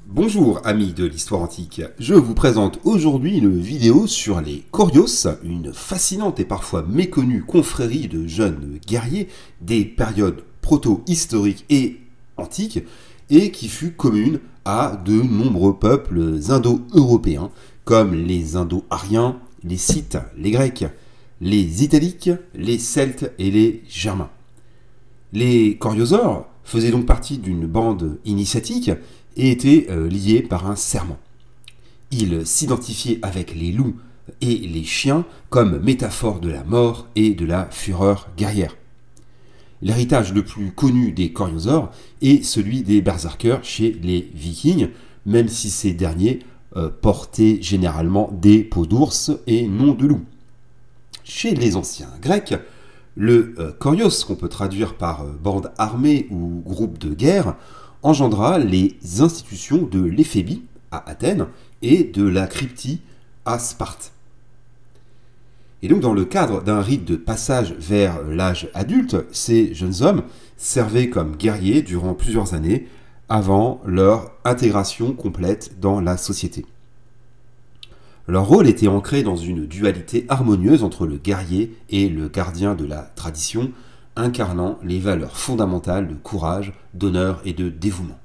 Bonjour amis de l'histoire antique, je vous présente aujourd'hui une vidéo sur les Corios, une fascinante et parfois méconnue confrérie de jeunes guerriers des périodes proto-historiques et antiques et qui fut commune à de nombreux peuples indo-européens comme les Indo-Ariens, les Scythes, les Grecs, les Italiques, les Celtes et les Germains. Les Coriosaures faisaient donc partie d'une bande initiatique et étaient liés par un serment. Ils s'identifiaient avec les loups et les chiens comme métaphore de la mort et de la fureur guerrière. L'héritage le plus connu des Coriosaures est celui des berserkers chez les Vikings, même si ces derniers portaient généralement des peaux d'ours et non de loup. Chez les anciens Grecs, le Korios, qu'on peut traduire par bande armée ou groupe de guerre, engendra les institutions de l'éphébie à Athènes et de la cryptie à Sparte. Et donc dans le cadre d'un rite de passage vers l'âge adulte, ces jeunes hommes servaient comme guerriers durant plusieurs années avant leur intégration complète dans la société. Leur rôle était ancré dans une dualité harmonieuse entre le guerrier et le gardien de la tradition, incarnant les valeurs fondamentales de courage, d'honneur et de dévouement.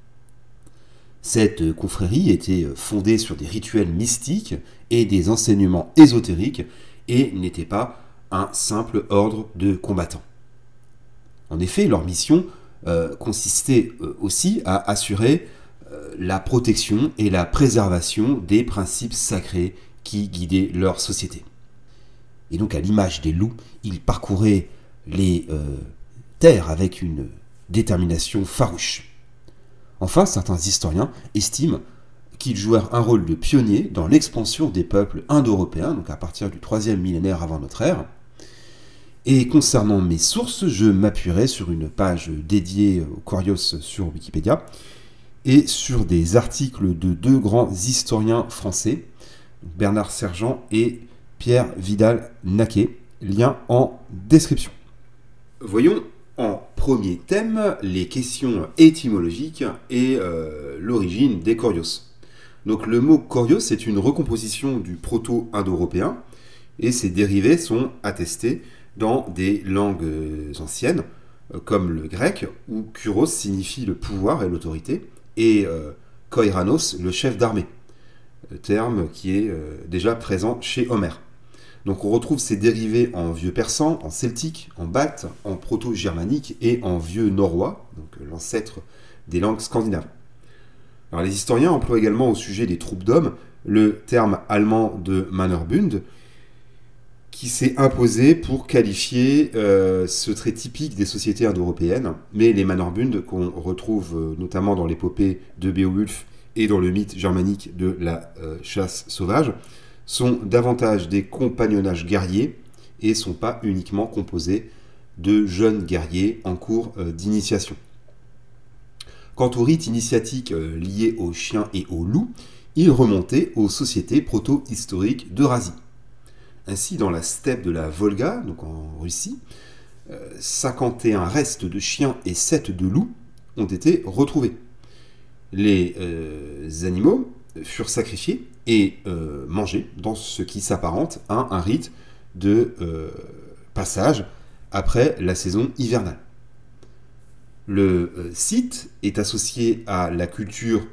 Cette confrérie était fondée sur des rituels mystiques et des enseignements ésotériques et n'était pas un simple ordre de combattants. En effet, leur mission consistait aussi à assurer la protection et la préservation des principes sacrés qui guidaient leur société. Et donc, à l'image des loups, ils parcouraient les terres avec une détermination farouche. Enfin, certains historiens estiment qu'ils jouèrent un rôle de pionnier dans l'expansion des peuples indo-européens, donc à partir du 3e millénaire avant notre ère. Et concernant mes sources, je m'appuierai sur une page dédiée aux Corios sur Wikipédia et sur des articles de deux grands historiens français, Bernard Sergent et Pierre Vidal-Naquet, lien en description. Voyons en premier thème les questions étymologiques et l'origine des Corios. Donc le mot Corios est une recomposition du proto-indo-européen et ses dérivés sont attestés dans des langues anciennes comme le grec où Kuros signifie le pouvoir et l'autorité et Koiranos le chef d'armée, terme qui est déjà présent chez Homère. Donc on retrouve ces dérivés en vieux persan, en celtique, en balte, en proto-germanique et en vieux norrois, donc l'ancêtre des langues scandinaves. Alors les historiens emploient également au sujet des troupes d'hommes le terme allemand de Mannerbund, qui s'est imposé pour qualifier ce trait typique des sociétés indo-européennes, mais les Mannerbund qu'on retrouve notamment dans l'épopée de Beowulf et dans le mythe germanique de la chasse sauvage, sont davantage des compagnonnages guerriers et ne sont pas uniquement composés de jeunes guerriers en cours d'initiation. Quant aux rites initiatiques liés aux chiens et aux loups, ils remontaient aux sociétés proto-historiques d'Eurasie. Ainsi, dans la steppe de la Volga, donc en Russie, 51 restes de chiens et 7 de loups ont été retrouvés. Les animaux furent sacrifiés et mangés dans ce qui s'apparente à un rite de passage après la saison hivernale. Le site est associé à la culture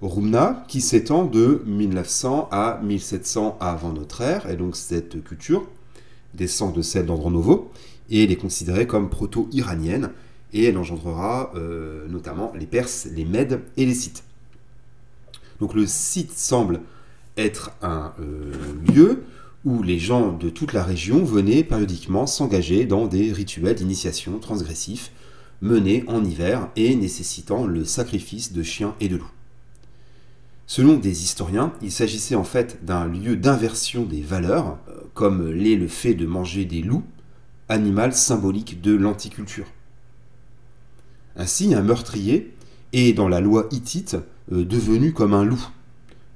Rumna qui s'étend de 1900 à 1700 avant notre ère, et donc cette culture descend de celle d'Andronovo et elle est considérée comme proto-iranienne et elle engendrera notamment les Perses, les Mèdes et les Scythes. Donc le site semble être un lieu où les gens de toute la région venaient périodiquement s'engager dans des rituels d'initiation transgressifs menés en hiver et nécessitant le sacrifice de chiens et de loups. Selon des historiens, il s'agissait en fait d'un lieu d'inversion des valeurs, comme l'est le fait de manger des loups, animal symbolique de l'anticulture. Ainsi, un meurtrier est dans la loi hittite devenu comme un loup.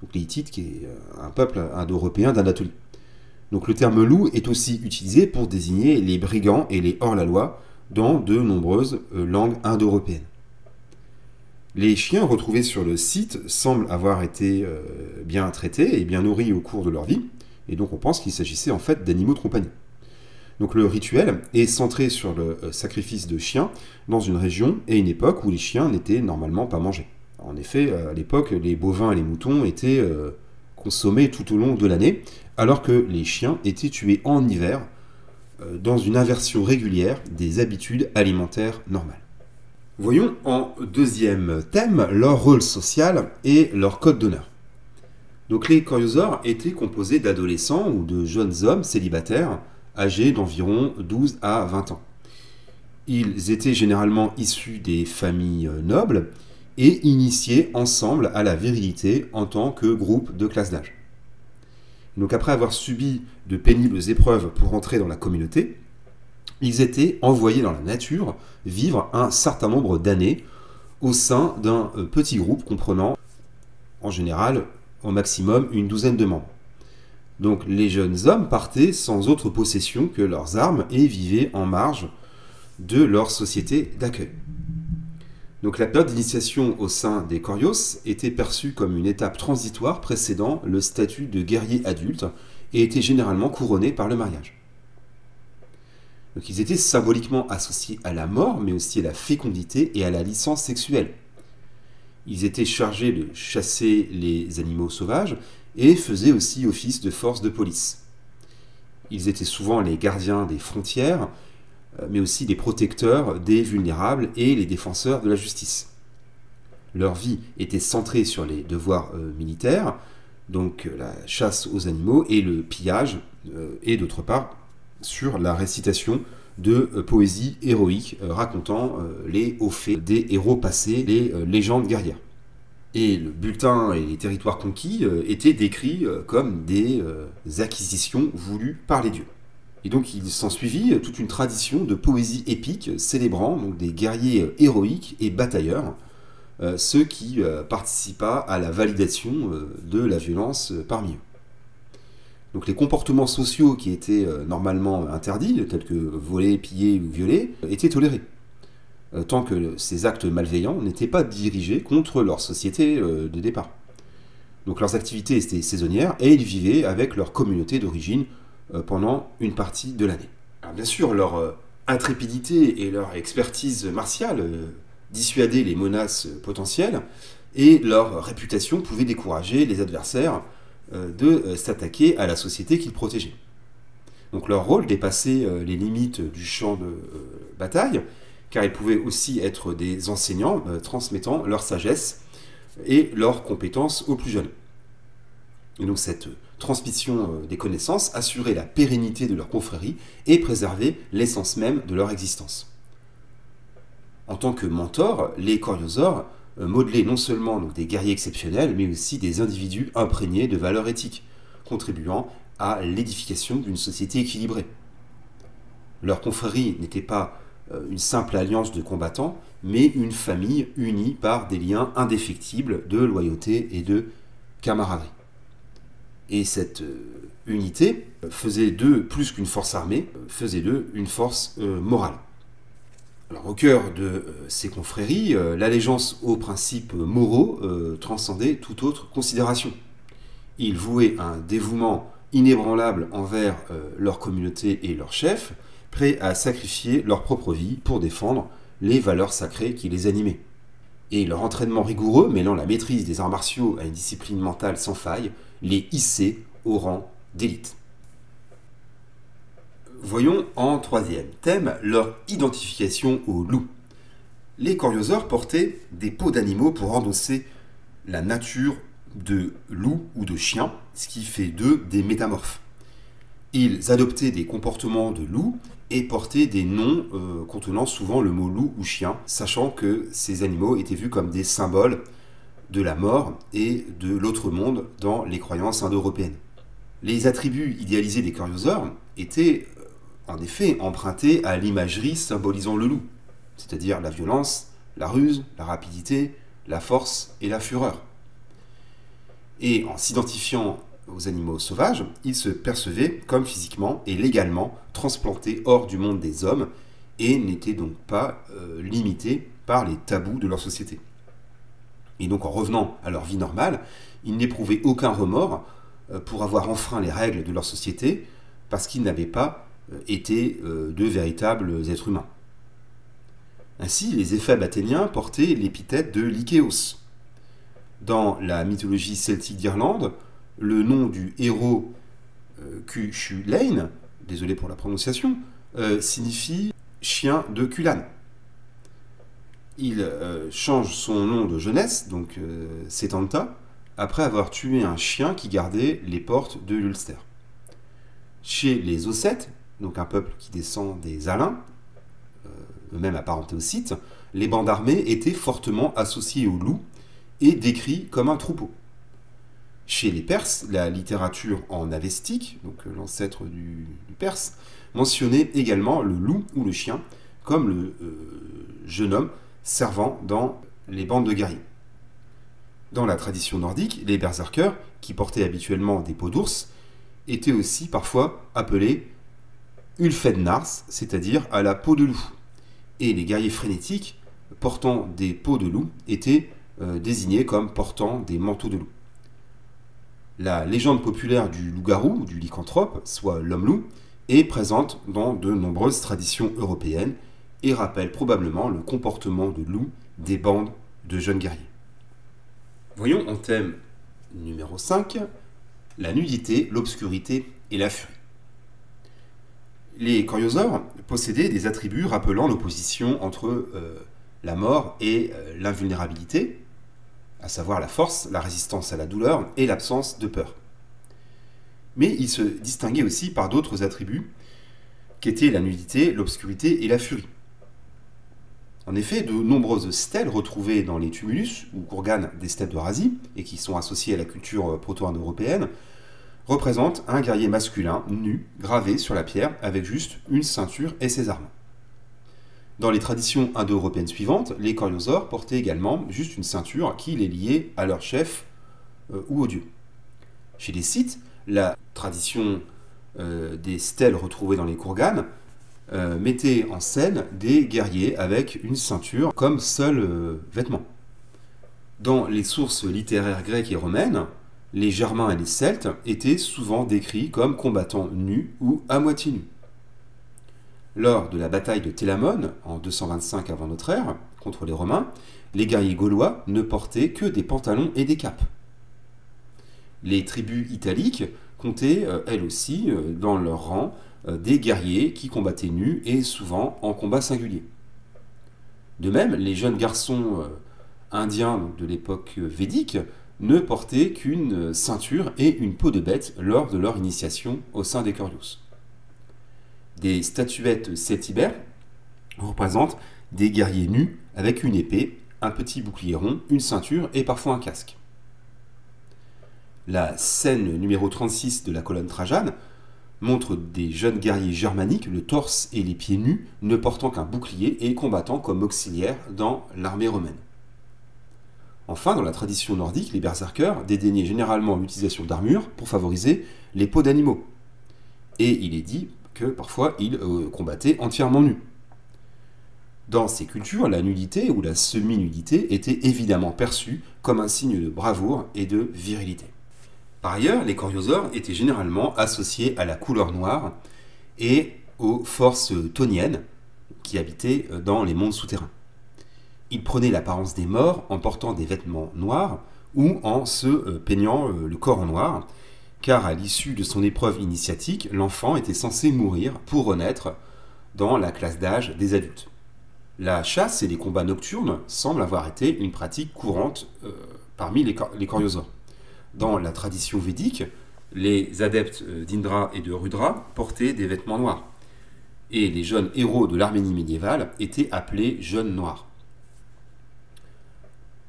Donc les Hittites, qui est un peuple indo-européen d'Anatolie. Donc le terme loup est aussi utilisé pour désigner les brigands et les hors-la-loi dans de nombreuses langues indo-européennes. Les chiens retrouvés sur le site semblent avoir été bien traités et bien nourris au cours de leur vie, et donc on pense qu'il s'agissait en fait d'animaux de compagnie. Donc le rituel est centré sur le sacrifice de chiens dans une région et une époque où les chiens n'étaient normalement pas mangés. En effet, à l'époque, les bovins et les moutons étaient consommés tout au long de l'année, alors que les chiens étaient tués en hiver dans une inversion régulière des habitudes alimentaires normales. Voyons en deuxième thème leur rôle social et leur code d'honneur. Donc les coriosaures étaient composés d'adolescents ou de jeunes hommes célibataires âgés d'environ 12 à 20 ans. Ils étaient généralement issus des familles nobles et initiés ensemble à la virilité en tant que groupe de classe d'âge. Donc après avoir subi de pénibles épreuves pour entrer dans la communauté, ils étaient envoyés dans la nature vivre un certain nombre d'années au sein d'un petit groupe comprenant en général au maximum une douzaine de membres. Donc les jeunes hommes partaient sans autre possession que leurs armes et vivaient en marge de leur société d'accueil. Donc la période d'initiation au sein des Corios était perçue comme une étape transitoire précédant le statut de guerrier adulte et était généralement couronnée par le mariage. Donc ils étaient symboliquement associés à la mort, mais aussi à la fécondité et à la licence sexuelle. Ils étaient chargés de chasser les animaux sauvages et faisaient aussi office de force de police. Ils étaient souvent les gardiens des frontières, mais aussi les protecteurs des vulnérables et les défenseurs de la justice. Leur vie était centrée sur les devoirs militaires, donc la chasse aux animaux et le pillage, et d'autre part sur la récitation de poésie héroïque racontant les hauts faits des héros passés, les légendes guerrières. Et le butin et les territoires conquis étaient décrits comme des acquisitions voulues par les dieux. Et donc il s'ensuivit toute une tradition de poésie épique célébrant donc, des guerriers héroïques et batailleurs, ceux qui participa à la validation de la violence parmi eux. Donc les comportements sociaux qui étaient normalement interdits, tels que voler, piller ou violer, étaient tolérés, tant que ces actes malveillants n'étaient pas dirigés contre leur société de départ. Donc leurs activités étaient saisonnières et ils vivaient avec leur communauté d'origine pendant une partie de l'année. Alors bien sûr, leur intrépidité et leur expertise martiale dissuadaient les menaces potentielles et leur réputation pouvait décourager les adversaires de s'attaquer à la société qu'ils protégeaient. Donc leur rôle dépassait les limites du champ de bataille, car ils pouvaient aussi être des enseignants transmettant leur sagesse et leurs compétences aux plus jeunes. Et donc cette transmission des connaissances assurait la pérennité de leur confrérie et préservait l'essence même de leur existence. En tant que mentors, les coriosaures modelaient non seulement donc, des guerriers exceptionnels, mais aussi des individus imprégnés de valeurs éthiques, contribuant à l'édification d'une société équilibrée. Leur confrérie n'était pas une simple alliance de combattants, mais une famille unie par des liens indéfectibles de loyauté et de camaraderie. Et cette unité faisait d'eux plus qu'une force armée, faisait d'eux une force morale. Alors, au cœur de ces confréries, l'allégeance aux principes moraux transcendait toute autre considération. Ils vouaient un dévouement inébranlable envers leur communauté et leurs chefs, prêts à sacrifier leur propre vie pour défendre les valeurs sacrées qui les animaient. Et leur entraînement rigoureux, mêlant la maîtrise des arts martiaux à une discipline mentale sans faille, les hissait au rang d'élite. Voyons en troisième thème leur identification au loup. Les coriosaures portaient des peaux d'animaux pour endosser la nature de loup ou de chien, ce qui fait d'eux des métamorphes. Ils adoptaient des comportements de loup et portaient des noms contenant souvent le mot loup ou chien, sachant que ces animaux étaient vus comme des symboles de la mort et de l'autre monde dans les croyances indo-européennes. Les attributs idéalisés des coriosaures étaient en effet empruntés à l'imagerie symbolisant le loup, c'est-à-dire la violence, la ruse, la rapidité, la force et la fureur. Et en s'identifiant aux animaux sauvages, ils se percevaient comme physiquement et légalement transplantés hors du monde des hommes et n'étaient donc pas limités par les tabous de leur société. Et donc en revenant à leur vie normale, ils n'éprouvaient aucun remords pour avoir enfreint les règles de leur société, parce qu'ils n'avaient pas été de véritables êtres humains. Ainsi, les éphèbes athéniens portaient l'épithète de Lykéos. Dans la mythologie celtique d'Irlande, le nom du héros Cuchulainn, désolé pour la prononciation, signifie chien de Culann. Il change son nom de jeunesse, donc Setanta, après avoir tué un chien qui gardait les portes de l'Ulster. Chez les Ossètes, donc un peuple qui descend des Alains, eux-mêmes apparentés aux Scythes, les bandes armées étaient fortement associées aux loups et décrits comme un troupeau. Chez les Perses, la littérature en avestique, donc l'ancêtre du perse, mentionnait également le loup ou le chien comme le jeune homme servant dans les bandes de guerriers. Dans la tradition nordique, les berserkers, qui portaient habituellement des peaux d'ours, étaient aussi parfois appelés Ulfednars, c'est-à-dire à la peau de loup. Et les guerriers frénétiques portant des peaux de loup étaient désignés comme portant des manteaux de loup. La légende populaire du loup-garou, du lycanthrope, soit l'homme-loup, est présente dans de nombreuses traditions européennes et rappelle probablement le comportement de loup des bandes de jeunes guerriers. Voyons en thème numéro 5, la nudité, l'obscurité et la furie. Les coriosaures possédaient des attributs rappelant l'opposition entre la mort et l'invulnérabilité, à savoir la force, la résistance à la douleur et l'absence de peur. Mais ils se distinguaient aussi par d'autres attributs qu'étaient la nudité, l'obscurité et la furie. En effet, de nombreuses stèles retrouvées dans les tumulus ou kurganes des steppes d'Eurasie, et qui sont associées à la culture proto-indo-européenne, représentent un guerrier masculin nu, gravé sur la pierre, avec juste une ceinture et ses armes. Dans les traditions indo-européennes suivantes, les coriosaures portaient également juste une ceinture qui les liait à leur chef ou au dieu. Chez les Scythes, la tradition des stèles retrouvées dans les kurganes mettait en scène des guerriers avec une ceinture comme seul vêtement. Dans les sources littéraires grecques et romaines, les Germains et les Celtes étaient souvent décrits comme combattants nus ou à moitié nus. Lors de la bataille de Télamone, en 225 avant notre ère, contre les Romains, les guerriers gaulois ne portaient que des pantalons et des capes. Les tribus italiques comptaient, elles aussi, dans leur rang, des guerriers qui combattaient nus et souvent en combat singulier. De même, les jeunes garçons indiens de l'époque védique ne portaient qu'une ceinture et une peau de bête lors de leur initiation au sein des Corios. Des statuettes celtibères représentent des guerriers nus avec une épée, un petit bouclier rond, une ceinture et parfois un casque. La scène numéro 36 de la colonne Trajane montre des jeunes guerriers germaniques, le torse et les pieds nus, ne portant qu'un bouclier et combattant comme auxiliaires dans l'armée romaine. Enfin, dans la tradition nordique, les berserkers dédaignaient généralement l'utilisation d'armure pour favoriser les peaux d'animaux. Et il est dit que parfois ils combattaient entièrement nus. Dans ces cultures, la nudité ou la semi-nudité était évidemment perçue comme un signe de bravoure et de virilité. Par ailleurs, les coriosaures étaient généralement associés à la couleur noire et aux forces toniennes qui habitaient dans les mondes souterrains. Ils prenaient l'apparence des morts en portant des vêtements noirs ou en se peignant le corps en noir, car à l'issue de son épreuve initiatique, l'enfant était censé mourir pour renaître dans la classe d'âge des adultes. La chasse et les combats nocturnes semblent avoir été une pratique courante parmi les coriosaures. Dans la tradition védique, les adeptes d'Indra et de Rudra portaient des vêtements noirs, et les jeunes héros de l'Arménie médiévale étaient appelés jeunes noirs.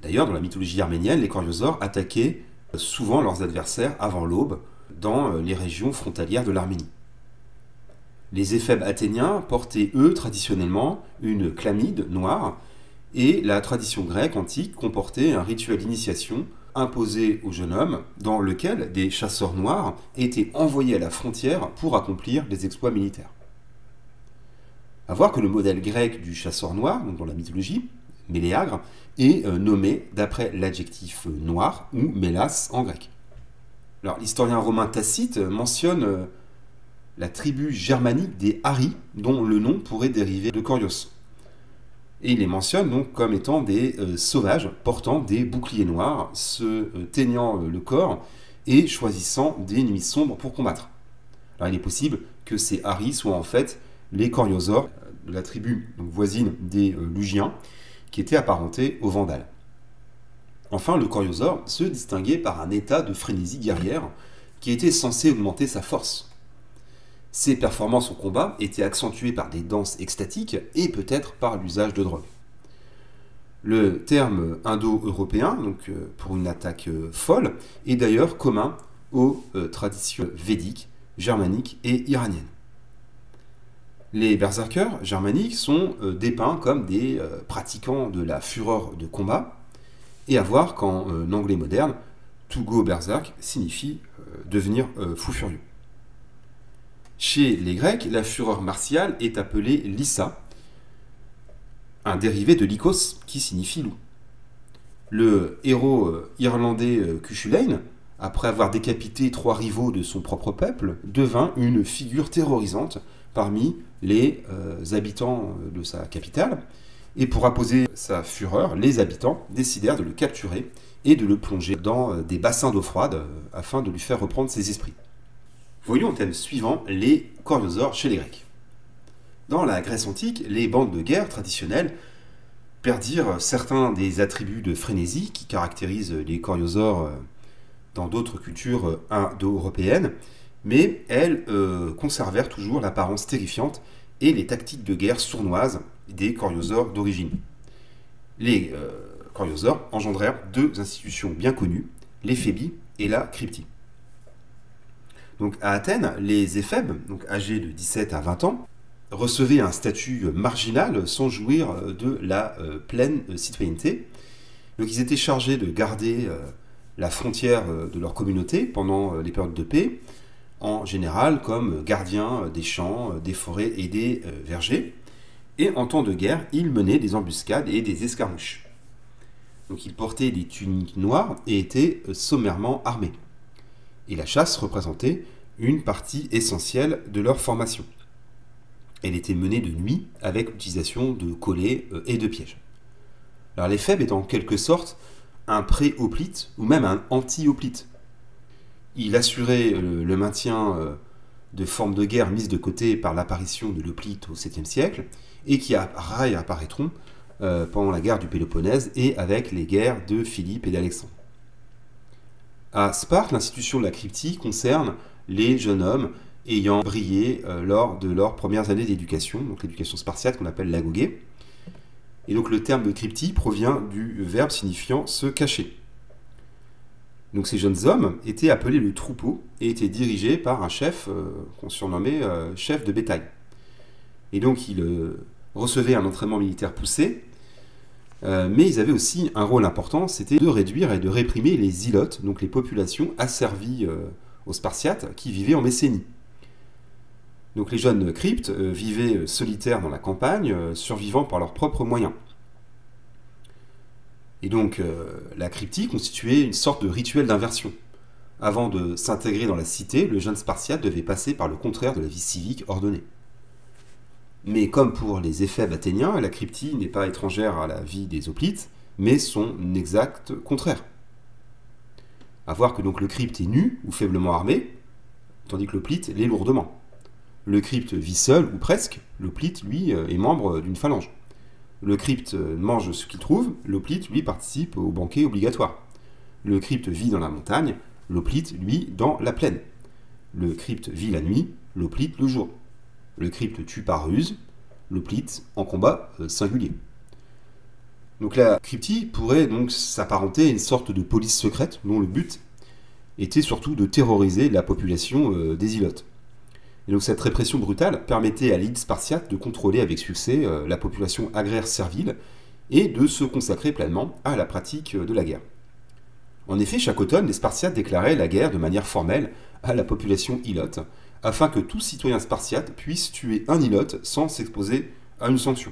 D'ailleurs, dans la mythologie arménienne, les coriosaures attaquaient souvent leurs adversaires avant l'aube dans les régions frontalières de l'Arménie. Les éphèbes athéniens portaient, eux, traditionnellement, une chlamyde noire, et la tradition grecque antique comportait un rituel d'initiation imposé au jeune homme, dans lequel des chasseurs noirs étaient envoyés à la frontière pour accomplir des exploits militaires. À voir que le modèle grec du chasseur noir, donc dans la mythologie, Méléagre, est nommé d'après l'adjectif noir ou mélas en grec. Alors, l'historien romain Tacite mentionne la tribu germanique des Ari, dont le nom pourrait dériver de Corios. Et il les mentionne donc comme étant des sauvages portant des boucliers noirs, se teignant le corps et choisissant des nuits sombres pour combattre. Alors, il est possible que ces Ari soient en fait les Coriosaures de la tribu donc voisine des Lugiens, qui étaient apparentés aux Vandales. Enfin, le Coriosaure se distinguait par un état de frénésie guerrière qui était censé augmenter sa force. Ses performances au combat étaient accentuées par des danses extatiques et peut-être par l'usage de drogue. Le terme indo-européen, donc pour une attaque folle, est d'ailleurs commun aux traditions védiques, germaniques et iraniennes. Les berserkers germaniques sont dépeints comme des pratiquants de la fureur de combat, et à voir qu'en anglais moderne, to go berserk signifie devenir fou furieux. Chez les Grecs, la fureur martiale est appelée lyssa, un dérivé de lycos qui signifie loup. Le héros irlandais Cuchulainn, après avoir décapité 3 rivaux de son propre peuple, devint une figure terrorisante parmi les habitants de sa capitale. Et pour apposer sa fureur, les habitants décidèrent de le capturer et de le plonger dans des bassins d'eau froide afin de lui faire reprendre ses esprits. Voyons au thème suivant les Coriosaures chez les Grecs. Dans la Grèce antique, les bandes de guerre traditionnelles perdirent certains des attributs de frénésie qui caractérisent les Coriosaures dans d'autres cultures indo-européennes, mais elles conservèrent toujours l'apparence terrifiante et les tactiques de guerre sournoises des Coriosaures d'origine. Les Coriosaures engendrèrent 2 institutions bien connues, l'éphébi et la cryptie. Donc à Athènes, les éphèbes, donc âgés de 17 à 20 ans, recevaient un statut marginal sans jouir de la pleine citoyenneté. Donc ils étaient chargés de garder la frontière de leur communauté pendant les périodes de paix, en général comme gardiens des champs, des forêts et des vergers. Et en temps de guerre, ils menaient des embuscades et des escarmouches. Donc ils portaient des tuniques noires et étaient sommairement armés. Et la chasse représentait une partie essentielle de leur formation. Elle était menée de nuit avec l'utilisation de collets et de pièges. Alors l'éphèbe est en quelque sorte un pré-hoplite ou même un anti-hoplite. Il assurait le maintien de formes de guerre mises de côté par l'apparition de l'hoplite au 7e siècle et qui réapparaîtront pendant la guerre du Péloponnèse et avec les guerres de Philippe et d'Alexandre. À Sparte, l'institution de la cryptie concerne les jeunes hommes ayant brillé lors de leurs premières années d'éducation, donc l'éducation spartiate qu'on appelle l'agogé. Et donc le terme de cryptie provient du verbe signifiant se cacher. Donc ces jeunes hommes étaient appelés le troupeau et étaient dirigés par un chef qu'on surnommait chef de bétail. Et donc ils recevaient un entraînement militaire poussé, mais ils avaient aussi un rôle important, c'était de réduire et de réprimer les zélotes, donc les populations asservies aux Spartiates qui vivaient en Messénie. Donc les jeunes cryptes vivaient solitaires dans la campagne, survivant par leurs propres moyens. Et donc la cryptie constituait une sorte de rituel d'inversion. Avant de s'intégrer dans la cité, le jeune Spartiate devait passer par le contraire de la vie civique ordonnée. Mais comme pour les éphèbes athéniens, la cryptie n'est pas étrangère à la vie des hoplites, mais son exact contraire. À voir que donc le crypte est nu ou faiblement armé, tandis que l'hoplite l'est lourdement. Le crypte vit seul ou presque, l'hoplite, lui, est membre d'une phalange. Le crypte mange ce qu'il trouve, l'hoplite, lui, participe au banquet obligatoire. Le crypte vit dans la montagne, l'hoplite, lui, dans la plaine. Le crypte vit la nuit, l'hoplite le jour. Le crypte tue par ruse, l'hoplite en combat singulier. Donc la cryptie pourrait donc s'apparenter à une sorte de police secrète dont le but était surtout de terroriser la population des ilotes. Et donc cette répression brutale permettait à l'élite spartiate de contrôler avec succès la population agraire servile et de se consacrer pleinement à la pratique de la guerre. En effet, chaque automne, les Spartiates déclaraient la guerre de manière formelle à la population ilote, afin que tout citoyen spartiate puisse tuer un ilote sans s'exposer à une sanction.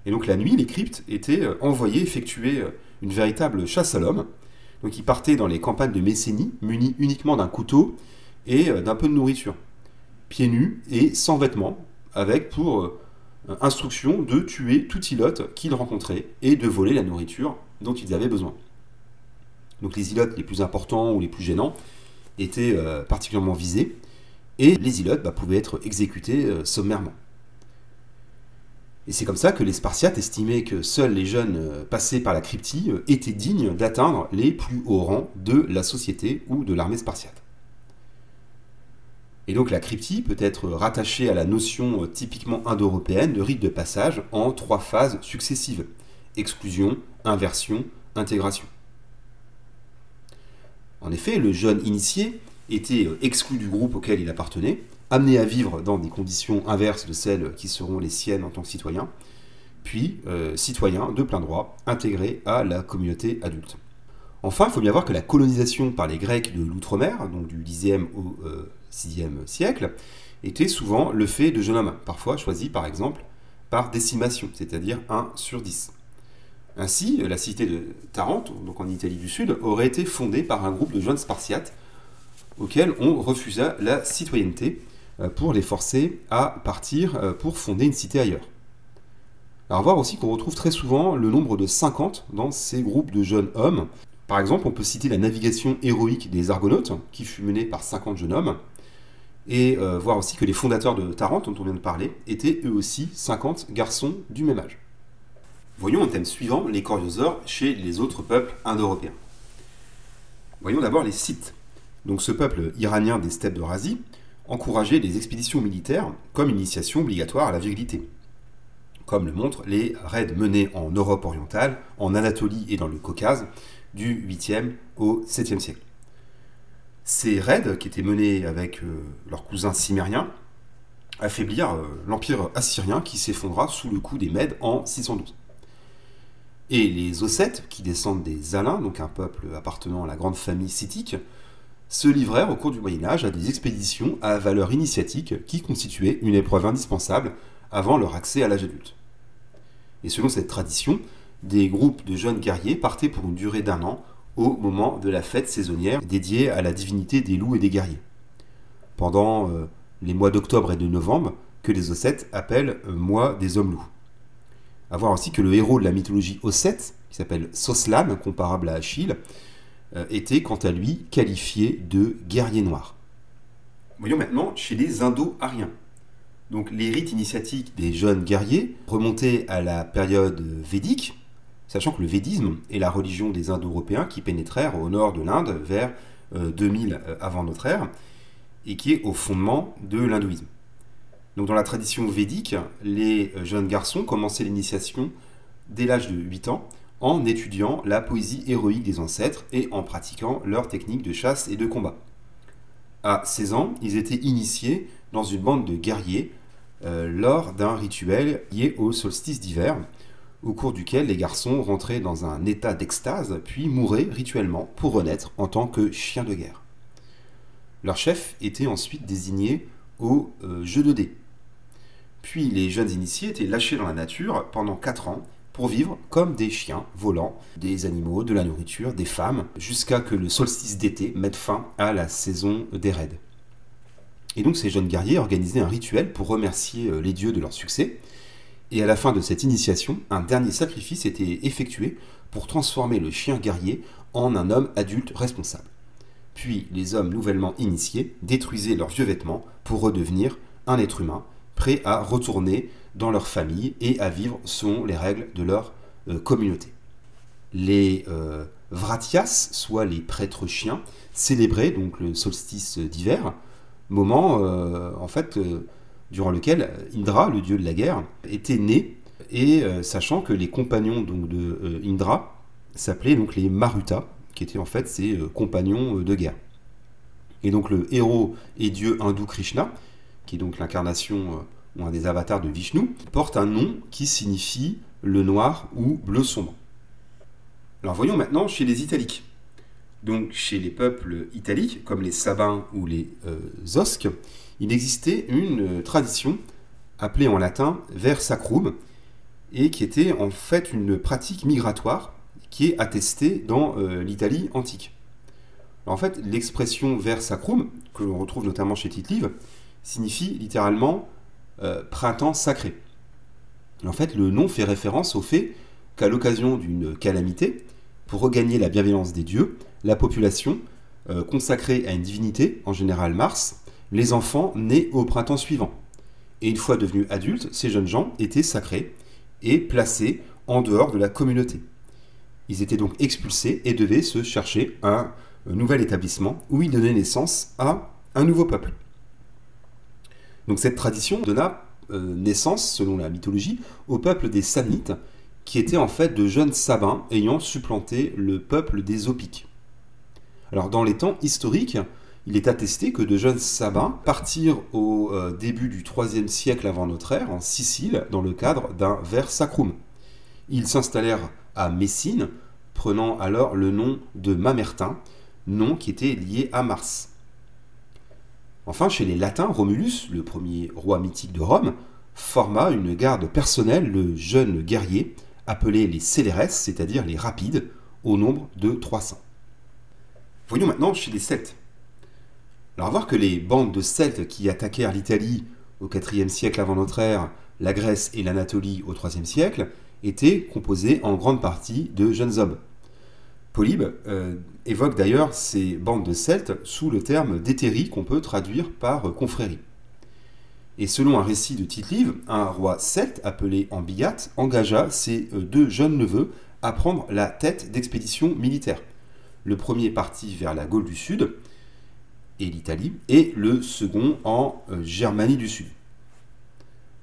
Et donc la nuit, les cryptes étaient envoyés effectuer une véritable chasse à l'homme. Donc ils partaient dans les campagnes de Messénie, munis uniquement d'un couteau et d'un peu de nourriture, pieds nus et sans vêtements, avec pour instruction de tuer tout ilote qu'ils rencontraient et de voler la nourriture dont ils avaient besoin. Donc les ilotes les plus importants ou les plus gênants étaient particulièrement visés, et les ilotes pouvaient être exécutés sommairement. Et c'est comme ça que les Spartiates estimaient que seuls les jeunes passés par la cryptie étaient dignes d'atteindre les plus hauts rangs de la société ou de l'armée spartiate. Et donc la cryptie peut être rattachée à la notion typiquement indo-européenne de rite de passage en 3 phases successives: exclusion, inversion, intégration. En effet, le jeune initié était exclu du groupe auquel il appartenait, amené à vivre dans des conditions inverses de celles qui seront les siennes en tant que citoyen, puis citoyen de plein droit, intégré à la communauté adulte. Enfin, il faut bien voir que la colonisation par les Grecs de l'outre-mer, donc du Xe au VIe siècle, était souvent le fait de jeunes hommes, parfois choisis par exemple par décimation, c'est-à-dire 1 sur 10. Ainsi, la cité de Tarente, donc en Italie du Sud, aurait été fondée par un groupe de jeunes Spartiates auxquels on refusa la citoyenneté pour les forcer à partir pour fonder une cité ailleurs. Alors, voir aussi qu'on retrouve très souvent le nombre de 50 dans ces groupes de jeunes hommes. Par exemple, on peut citer la navigation héroïque des Argonautes, qui fut menée par 50 jeunes hommes, et voir aussi que les fondateurs de Tarente, dont on vient de parler, étaient eux aussi 50 garçons du même âge. Voyons un thème suivant, les Koryosaures chez les autres peuples indo-européens. Voyons d'abord les Scythes. Donc ce peuple iranien des steppes d'Eurasie encourageait les expéditions militaires comme initiation obligatoire à la virilité, comme le montrent les raids menés en Europe orientale, en Anatolie et dans le Caucase, du 8e au 7e siècle. Ces raids, qui étaient menés avec leurs cousins cimériens, affaiblirent l'empire assyrien qui s'effondra sous le coup des Mèdes en 612. Et les Ossètes, qui descendent des Alains, donc un peuple appartenant à la grande famille scythique, se livrèrent au cours du Moyen-Âge à des expéditions à valeur initiatique qui constituaient une épreuve indispensable avant leur accès à l'âge adulte. Et selon cette tradition, des groupes de jeunes guerriers partaient pour une durée d'1 an au moment de la fête saisonnière dédiée à la divinité des loups et des guerriers, pendant les mois d'octobre et de novembre que les Ossètes appellent mois des hommes-loups. À voir aussi que le héros de la mythologie ossète, qui s'appelle Soslan, comparable à Achille, était quant à lui qualifié de guerrier noir. Voyons maintenant chez les Indo-Ariens. Donc les rites initiatiques des jeunes guerriers remontaient à la période védique, sachant que le védisme est la religion des Indo-Européens qui pénétrèrent au nord de l'Inde vers 2000 avant notre ère, et qui est au fondement de l'hindouisme. Donc dans la tradition védique, les jeunes garçons commençaient l'initiation dès l'âge de 8 ans en étudiant la poésie héroïque des ancêtres et en pratiquant leurs techniques de chasse et de combat. À 16 ans, ils étaient initiés dans une bande de guerriers lors d'un rituel lié au solstice d'hiver, au cours duquel les garçons rentraient dans un état d'extase puis mouraient rituellement pour renaître en tant que chiens de guerre. Leur chef était ensuite désigné au jeu de dés. Puis les jeunes initiés étaient lâchés dans la nature pendant 4 ans pour vivre comme des chiens volants, des animaux, de la nourriture, des femmes, jusqu'à que le solstice d'été mette fin à la saison des raids. Et donc ces jeunes guerriers organisaient un rituel pour remercier les dieux de leur succès, et à la fin de cette initiation, un dernier sacrifice était effectué pour transformer le chien guerrier en un homme adulte responsable. Puis les hommes nouvellement initiés détruisaient leurs vieux vêtements pour redevenir un être humain, prêt à retourner dans leur famille et à vivre selon les règles de leur communauté. Les vratias, soit les prêtres chiens, célébraient donc le solstice d'hiver, moment durant lequel Indra, le dieu de la guerre, était né, et sachant que les compagnons donc, de Indra s'appelaient donc les Marutas, qui étaient en fait ses compagnons de guerre. Et donc le héros et dieu hindou Krishna, qui est donc l'incarnation ou un des avatars de Vishnu, porte un nom qui signifie le noir ou bleu sombre. Alors voyons maintenant chez les Italiques. Donc chez les peuples italiques, comme les Sabins ou les Osques, il existait une tradition appelée en latin ver sacrum, et qui était en fait une pratique migratoire qui est attestée dans l'Italie antique. Alors, en fait, l'expression ver sacrum, que l'on retrouve notamment chez Tite-Live, signifie littéralement printemps sacré. En fait, le nom fait référence au fait qu'à l'occasion d'une calamité, pour regagner la bienveillance des dieux, la population, consacrée à une divinité, en général Mars, les enfants nés au printemps suivant. Et une fois devenus adultes, ces jeunes gens étaient sacrés et placés en dehors de la communauté. Ils étaient donc expulsés et devaient se chercher un nouvel établissement où ils donnaient naissance à un nouveau peuple. Donc cette tradition donna naissance, selon la mythologie, au peuple des Samnites, qui étaient en fait de jeunes Sabins ayant supplanté le peuple des Opiques. Alors dans les temps historiques, il est attesté que de jeunes Sabins partirent au début du IIIe siècle avant notre ère, en Sicile, dans le cadre d'un ver sacrum. Ils s'installèrent à Messine, prenant alors le nom de Mamertin, nom qui était lié à Mars. Enfin, chez les Latins, Romulus, le premier roi mythique de Rome, forma une garde personnelle de jeunes guerriers, appelés les Céléres, c'est-à-dire les rapides, au nombre de 300. Voyons maintenant chez les Celtes. Alors, à voir que les bandes de Celtes qui attaquèrent l'Italie au IVe siècle avant notre ère, la Grèce et l'Anatolie au IIIe siècle, étaient composées en grande partie de jeunes hommes. Polybe évoque d'ailleurs ces bandes de Celtes sous le terme d'hétérie qu'on peut traduire par confrérie. Et selon un récit de Tite-Live, un roi celte appelé Ambigate engagea ses deux jeunes neveux à prendre la tête d'expéditions militaires. Le premier partit vers la Gaule du Sud et l'Italie, et le second en Germanie du Sud.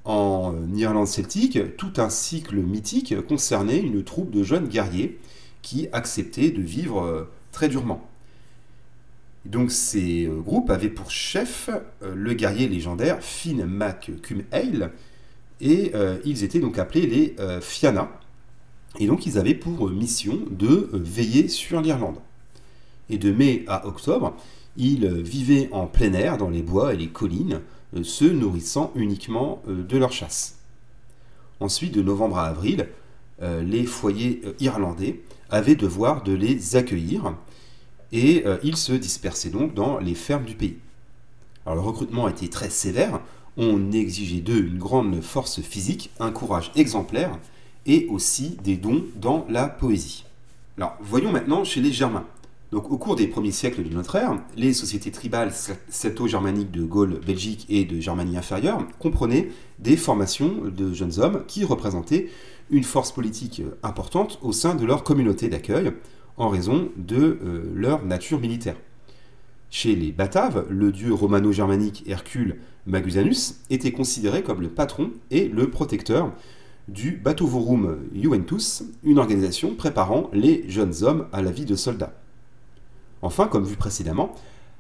En Irlande celtique, tout un cycle mythique concernait une troupe de jeunes guerriers qui acceptaient de vivre très durement. Donc ces groupes avaient pour chef le guerrier légendaire Finn mac Cumhaill, et ils étaient donc appelés les Fianna, et donc ils avaient pour mission de veiller sur l'Irlande. Et de mai à octobre, ils vivaient en plein air dans les bois et les collines, se nourrissant uniquement de leur chasse. Ensuite, de novembre à avril, les foyers irlandais avaient devoir de les accueillir, et ils se dispersaient donc dans les fermes du pays. Alors le recrutement était très sévère, on exigeait d'eux une grande force physique, un courage exemplaire, et aussi des dons dans la poésie. Alors voyons maintenant chez les Germains. Donc, au cours des premiers siècles de notre ère, les sociétés tribales celto-germaniques de Gaule, Belgique et de Germanie inférieure comprenaient des formations de jeunes hommes qui représentaient une force politique importante au sein de leur communauté d'accueil en raison de leur nature militaire. Chez les Bataves, le dieu romano-germanique Hercule Magusanus était considéré comme le patron et le protecteur du Batovorum Juventus, une organisation préparant les jeunes hommes à la vie de soldats. Enfin, comme vu précédemment,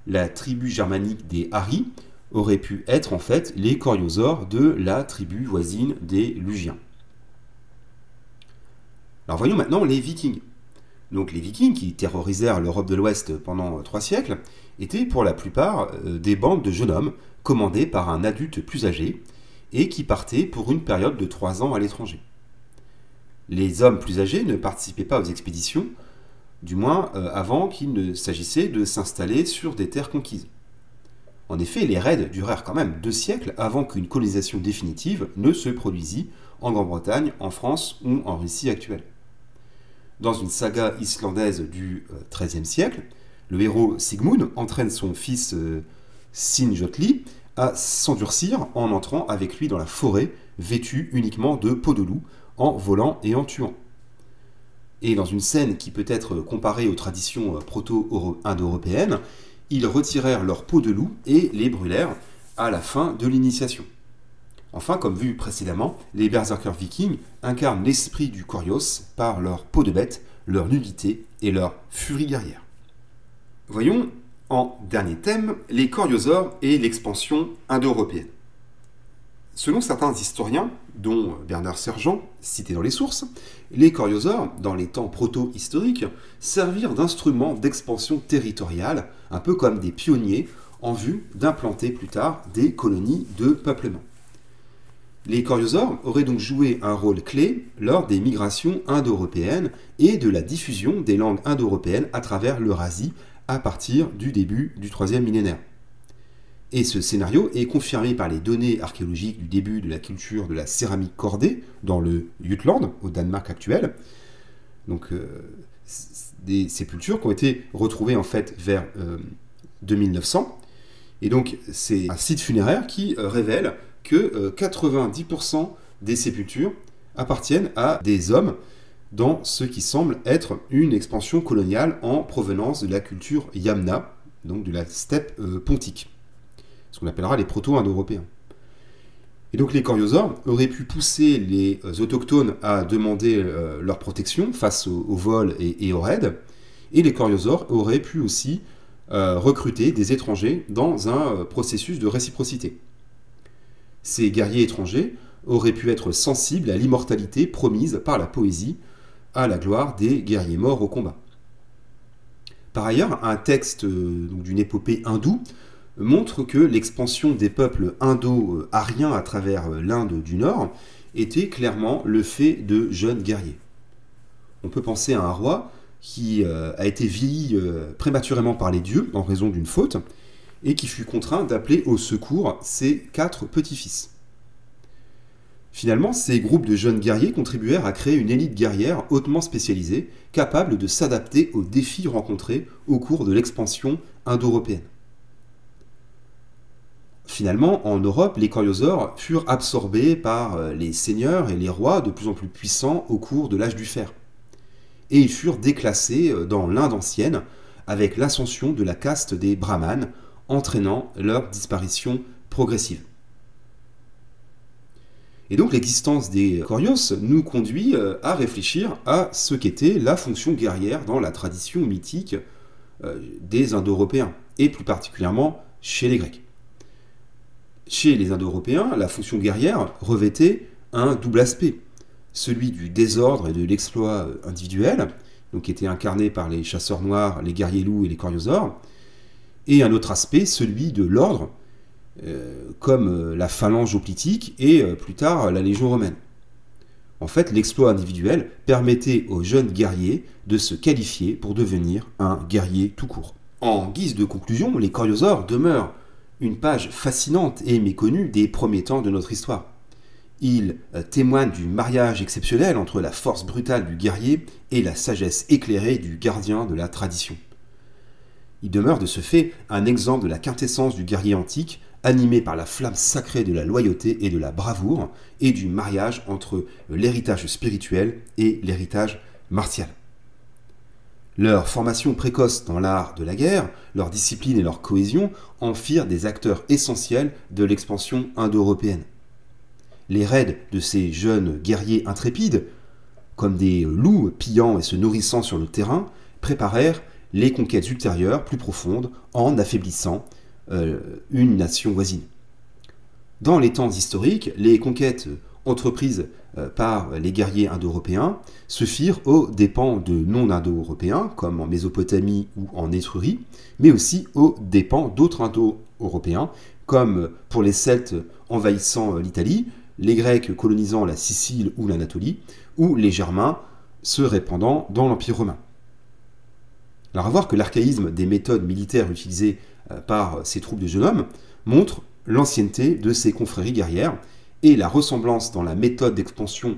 la tribu germanique des Ari aurait pu être en fait les Coriosaures de la tribu voisine des Lugiens. Alors voyons maintenant les Vikings. Donc les Vikings, qui terrorisèrent l'Europe de l'Ouest pendant 3 siècles, étaient pour la plupart des bandes de jeunes hommes commandés par un adulte plus âgé et qui partaient pour une période de 3 ans à l'étranger. Les hommes plus âgés ne participaient pas aux expéditions, du moins avant qu'il ne s'agissait de s'installer sur des terres conquises. En effet, les raids durèrent quand même 2 siècles avant qu'une colonisation définitive ne se produisît en Grande-Bretagne, en France ou en Russie actuelle. Dans une saga islandaise du XIIIe siècle, le héros Sigmund entraîne son fils Sinjotli à s'endurcir en entrant avec lui dans la forêt, vêtu uniquement de peau de loup, en volant et en tuant. Et dans une scène qui peut être comparée aux traditions proto-indo-européennes, ils retirèrent leur peau de loup et les brûlèrent à la fin de l'initiation. Enfin, comme vu précédemment, les berserkers vikings incarnent l'esprit du Corios par leur peau de bête, leur nudité et leur furie guerrière. Voyons, en dernier thème, les Coriosaures et l'expansion indo-européenne. Selon certains historiens, dont Bernard Sergent, cité dans les sources, les Coriosaures, dans les temps proto-historiques, servirent d'instruments d'expansion territoriale, un peu comme des pionniers, en vue d'implanter plus tard des colonies de peuplement. Les coriosaures auraient donc joué un rôle clé lors des migrations indo-européennes et de la diffusion des langues indo-européennes à travers l'Eurasie à partir du début du 3e millénaire. Et ce scénario est confirmé par les données archéologiques du début de la culture de la céramique cordée dans le Jutland, au Danemark actuel. Donc des sépultures qui ont été retrouvées en fait vers 2900. Et donc c'est un site funéraire qui révèle que 90% des sépultures appartiennent à des hommes dans ce qui semble être une expansion coloniale en provenance de la culture Yamna, donc de la steppe pontique, ce qu'on appellera les proto-indo-européens. Et donc les coriosaures auraient pu pousser les autochtones à demander leur protection face aux vols et aux raids, et les coriosaures auraient pu aussi recruter des étrangers dans un processus de réciprocité. Ces guerriers étrangers auraient pu être sensibles à l'immortalité promise par la poésie, à la gloire des guerriers morts au combat. Par ailleurs, un texte d'une épopée hindoue montre que l'expansion des peuples indo-ariens à travers l'Inde du Nord était clairement le fait de jeunes guerriers. On peut penser à un roi qui a été vieilli prématurément par les dieux en raison d'une faute, et qui fut contraint d'appeler au secours ses 4 petits-fils. Finalement, ces groupes de jeunes guerriers contribuèrent à créer une élite guerrière hautement spécialisée, capable de s'adapter aux défis rencontrés au cours de l'expansion indo-européenne. Finalement, en Europe, les coriosaures furent absorbés par les seigneurs et les rois de plus en plus puissants au cours de l'âge du fer. Et ils furent déclassés dans l'Inde ancienne avec l'ascension de la caste des brahmanes, entraînant leur disparition progressive. Et donc l'existence des corios nous conduit à réfléchir à ce qu'était la fonction guerrière dans la tradition mythique des Indo-Européens, et plus particulièrement chez les Grecs. Chez les Indo-Européens, la fonction guerrière revêtait un double aspect, celui du désordre et de l'exploit individuel, donc qui était incarné par les chasseurs noirs, les guerriers loups et les coriosaures, et un autre aspect, celui de l'ordre, comme la phalange hoplitique et plus tard la légion romaine. En fait, l'exploit individuel permettait aux jeunes guerriers de se qualifier pour devenir un guerrier tout court. En guise de conclusion, les coriosaures demeurent une page fascinante et méconnue des premiers temps de notre histoire. Ils témoignent du mariage exceptionnel entre la force brutale du guerrier et la sagesse éclairée du gardien de la tradition. Il demeure de ce fait un exemple de la quintessence du guerrier antique, animé par la flamme sacrée de la loyauté et de la bravoure, et du mariage entre l'héritage spirituel et l'héritage martial. Leur formation précoce dans l'art de la guerre, leur discipline et leur cohésion en firent des acteurs essentiels de l'expansion indo-européenne. Les raids de ces jeunes guerriers intrépides, comme des loups pillant et se nourrissant sur le terrain, préparèrent les conquêtes ultérieures plus profondes en affaiblissant une nation voisine. Dans les temps historiques, les conquêtes entreprises par les guerriers indo-européens se firent aux dépens de non-indo-européens, comme en Mésopotamie ou en Étrurie, mais aussi aux dépens d'autres indo-européens, comme pour les Celtes envahissant l'Italie, les Grecs colonisant la Sicile ou l'Anatolie, ou les Germains se répandant dans l'Empire romain. Alors à voir que l'archaïsme des méthodes militaires utilisées par ces troupes de jeunes hommes montre l'ancienneté de ces confréries guerrières et la ressemblance dans la méthode d'expansion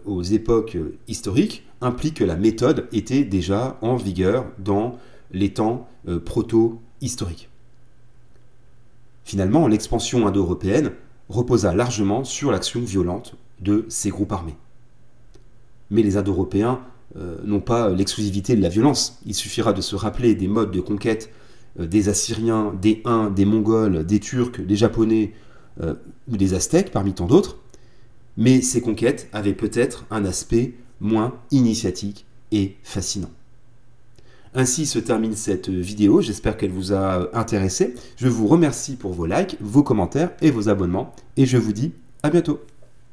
aux époques historiques implique que la méthode était déjà en vigueur dans les temps proto-historiques. Finalement, l'expansion indo-européenne reposa largement sur l'action violente de ces groupes armés. Mais les Indo-Européens n'ont pas l'exclusivité de la violence. Il suffira de se rappeler des modes de conquête des Assyriens, des Huns, des Mongols, des Turcs, des Japonais ou des Aztèques, parmi tant d'autres. Mais ces conquêtes avaient peut-être un aspect moins initiatique et fascinant. Ainsi se termine cette vidéo, j'espère qu'elle vous a intéressé. Je vous remercie pour vos likes, vos commentaires et vos abonnements, et je vous dis à bientôt.